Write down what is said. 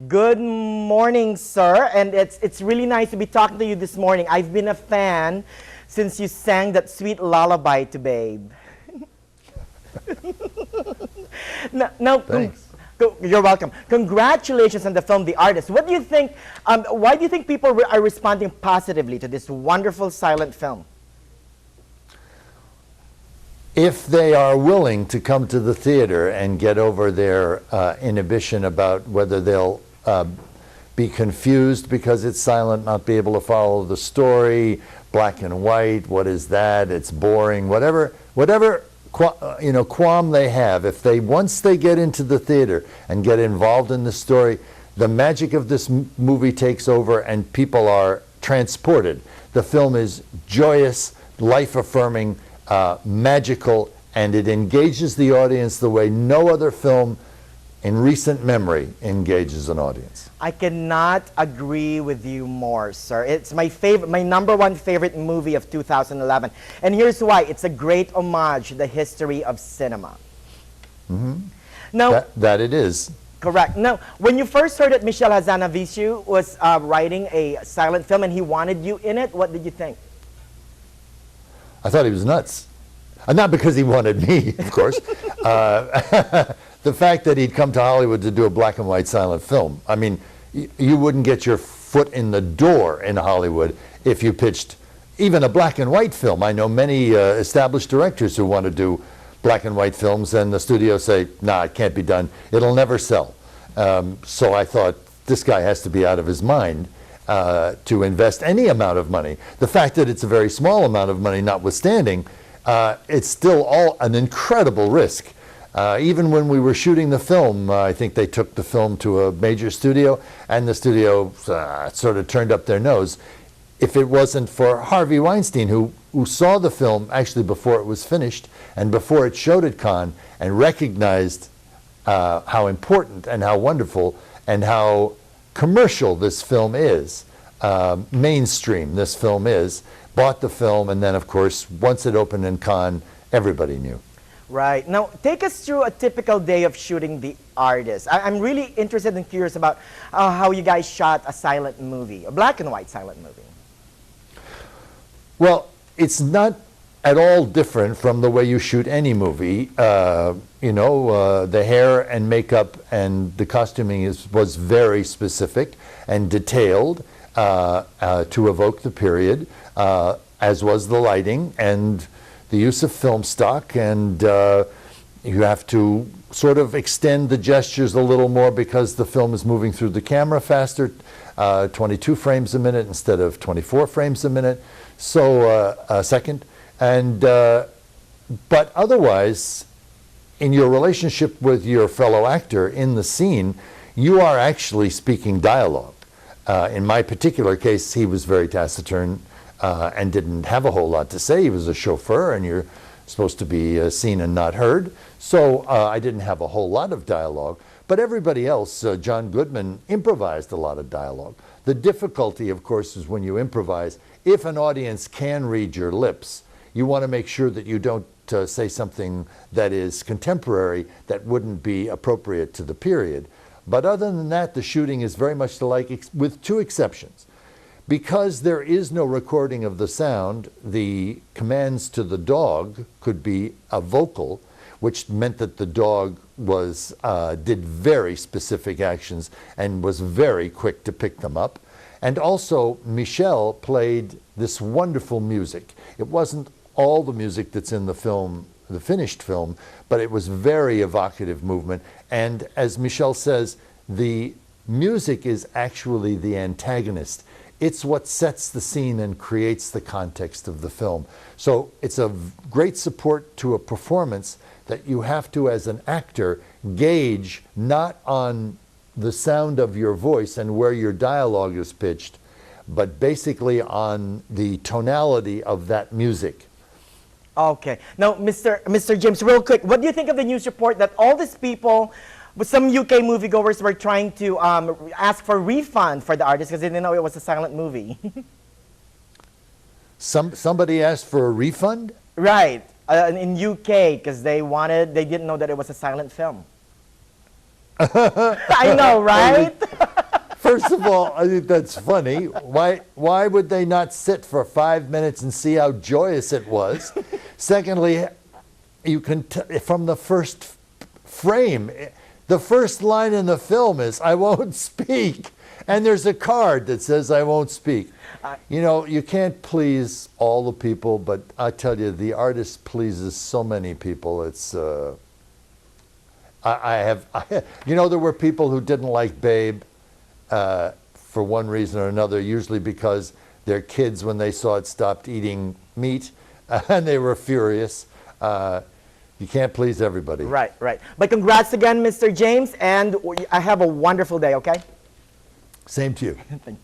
Good morning, sir, and it's really nice to be talking to you this morning. I've been a fan since you sang that sweet lullaby to Babe. Now, Thanks. You're welcome. Congratulations on the film, The Artist. What do you think? Why do you think people are responding positively to this wonderful silent film? If they are willing to come to the theater and get over their inhibition about whether they'll be confused because it's silent, not be able to follow the story, black and white, what is that, it's boring, whatever qualm they have, if they once they get into the theater and get involved in the story, the magic of this movie takes over and people are transported. The film is joyous, life-affirming, magical, and it engages the audience the way no other film in recent memory engages an audience. I cannot agree with you more, sir. It's my favorite, my #1 favorite movie of 2011. And here's why. It's a great homage to the history of cinema. Mm-hmm. Now, that it is. Correct. Now, when you first heard that Michel Hazanavicius was writing a silent film and he wanted you in it, what did you think? I thought he was nuts. Not because he wanted me, of course. The fact that he'd come to Hollywood to do a black and white silent film. I mean, you wouldn't get your foot in the door in Hollywood if you pitched even a black and white film. I know many established directors who want to do black and white films, and the studios say, nah, it can't be done. It'll never sell. So I thought, this guy has to be out of his mind to invest any amount of money. The fact that it's a very small amount of money notwithstanding, it's still all an incredible risk. Even when we were shooting the film, I think they took the film to a major studio, and the studio sort of turned up their nose. If it wasn't for Harvey Weinstein, who saw the film actually before it was finished and before it showed at Cannes, and recognized how important and how wonderful and how commercial this film is, mainstream this film is, bought the film, and then of course once it opened in Cannes, everybody knew. Right. Now, take us through a typical day of shooting The Artist. I'm really interested and curious about how you guys shot a silent movie, a black and white silent movie. Well, it's not at all different from the way you shoot any movie. The hair and makeup and the costuming was very specific and detailed to evoke the period, as was the lighting and the use of film stock, and you have to sort of extend the gestures a little more because the film is moving through the camera faster, 22 frames a minute instead of 24 frames a minute, so a second. And but otherwise, in your relationship with your fellow actor in the scene, you are actually speaking dialogue. In my particular case, he was very taciturn and didn't have a whole lot to say. He was a chauffeur, and you're supposed to be seen and not heard. So I didn't have a whole lot of dialogue. But everybody else, John Goodman, improvised a lot of dialogue. The difficulty, of course, is when you improvise, if an audience can read your lips, you want to make sure that you don't say something that is contemporary that wouldn't be appropriate to the period. But other than that, the shooting is very much alike, with two exceptions. Because there is no recording of the sound, the commands to the dog could be a vocal, which meant that the dog was did very specific actions and was very quick to pick them up. And also, Michel played this wonderful music. It wasn't all the music that's in the film, the finished film, but it was very evocative movement. And as Michel says, the music is actually the antagonist. It's what sets the scene and creates the context of the film. So it's a great support to a performance that you have to, as an actor, gauge not on the sound of your voice and where your dialogue is pitched, but basically on the tonality of that music. Okay. Now, Mr. James, real quick, what do you think of the news report that all these people, some UK moviegoers, were trying to ask for a refund for The Artist because they didn't know it was a silent movie? Somebody asked for a refund? Right. In UK, because they didn't know that it was a silent film. I know, right? First of all, I think that's funny. Why would they not sit for 5 minutes and see how joyous it was? Secondly, you can from the first frame, the first line in the film is, "I won't speak." And there's a card that says, "I won't speak." You know, you can't please all the people, but I tell you, the artist pleases so many people. It's, you know, there were people who didn't like Babe for one reason or another, usually because their kids, when they saw it, stopped eating meat, and they were furious. You can't please everybody. Right, right. But congrats again, Mr. James, and I have a wonderful day, okay? Same to you. Thank you.